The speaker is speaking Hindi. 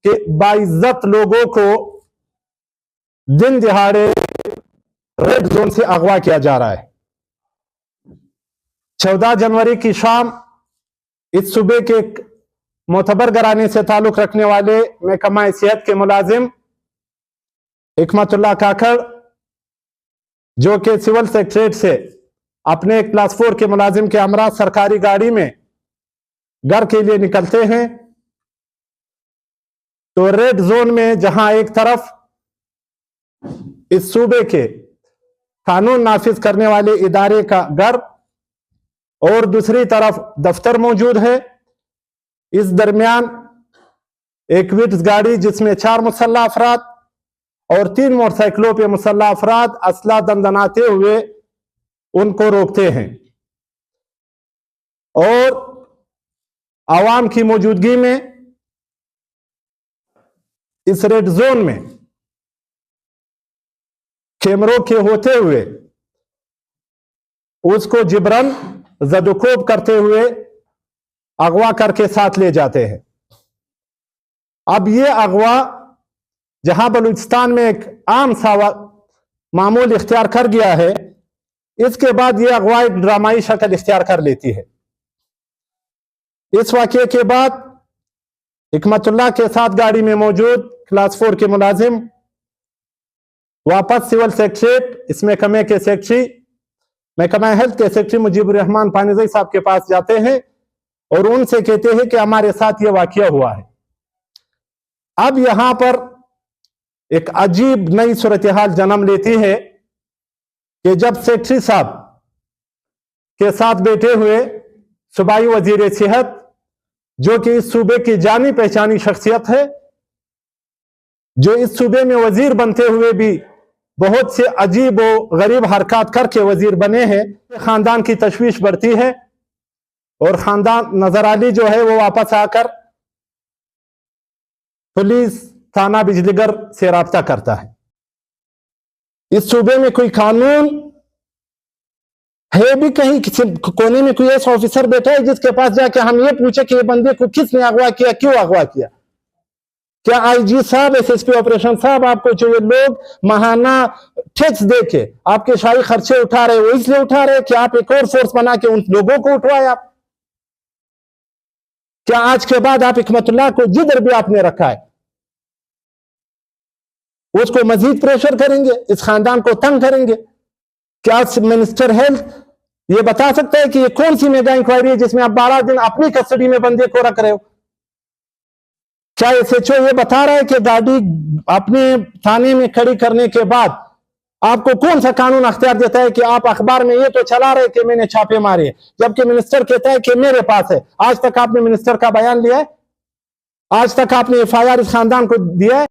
कि बाइज्जत लोगों को दिन दिहाड़े रेड जोन से अगवा किया जा रहा है। 14 जनवरी की शाम इस सूबे के मोतबर घराने से ताल्लुक रखने वाले महकमा सेहत के मुलाजिम हिकमतुल्लाह काकड़, जो कि सिविल सेक्रेटरीट से अपने क्लास 4 के मुलाजिम के हमरा सरकारी गाड़ी में घर के लिए निकलते हैं, तो रेड जोन में जहां एक तरफ इस सूबे के कानून नाफिज करने वाले इदारे का घर और दूसरी तरफ दफ्तर मौजूद है, इस दरमियान एक विट्स गाड़ी जिसमें 4 मुसल्लह अफराद और 3 मोटरसाइकिलों पे मुसल्लह अफराद असला दंदनाते हुए उनको रोकते हैं और आवाम की मौजूदगी में इस रेड जोन में कैमरों के होते हुए उसको जिब्रन जदुकोब करते हुए अगवा करके साथ ले जाते हैं। अब ये अगवा जहां बलूचिस्तान में एक आम सा मामूल इख्तियार कर गया है, इसके बाद ये अगवा एक ड्रामाई शक्ल इख्तियार कर लेती है। इस वाकये के बाद हिकमतुल्लाह के साथ गाड़ी में मौजूद क्लास 4 के मुलाजिम वापस सिविल सेक्रेटरीट, इस महकमे के सेक्रेटरी, महकमा हेल्थ के सेक्रेटरी मुजीबुर रहमान पानीज़ई साहब के पास जाते हैं और उनसे कहते हैं कि हमारे साथ ये वाकया हुआ है। अब यहां पर एक अजीब नई सूरत हाल जन्म लेती है कि जब सेक्रेटरी साहब के साथ बैठे हुए सूबाई वजीर सेहत, जो कि इस सूबे की जानी पहचानी शख्सियत है, जो इस सूबे में वजीर बनते हुए भी बहुत से अजीब व गरीब हरकत करके वजीर बने हैं, खानदान की तशवीश बढ़ती है और खानदान नजर अली जो है वो वापस आकर पुलिस थाना बिजलीगर से राब्ता करता है। इस सूबे में कोई कानून है भी? कहीं किसी कोने में कोई ऐसा ऑफिसर बैठा है जिसके पास जाके हम ये पूछे कि ये बंदे को किसने अगवा किया, क्यों अगवा किया? क्या आईजी साहब, एसएसपी ऑपरेशन साहब, आपको जो ये लोग माहाना टैक्स देके आपके शाही खर्चे उठा रहे, वो इसलिए उठा रहे कि आप एक और फोर्स बना के उन लोगों को उठवाए आप? क्या आज के बाद आप हिकमतुल्लाह को जिधर भी आपने रखा है उसको मजीद प्रेशर करेंगे, इस खानदान को तंग करेंगे? क्या मिनिस्टर हेल्थ ये बता सकता है कि ये कौन सी मेगा इंक्वायरी है जिसमें आप 12 दिन अपनी कस्टडी में बंदे को रख रहे हो? क्या एसएचओ ये बता रहा है कि गाड़ी अपने थाने में खड़ी करने के बाद आपको कौन सा कानून अख्तियार देता है कि आप अखबार में ये तो चला रहे कि मैंने छापे मारे, जबकि मिनिस्टर कहता है कि मेरे पास है? आज तक आपने मिनिस्टर का बयान लिया है? आज तक आपने एफआईआर इस खानदान को दिया है?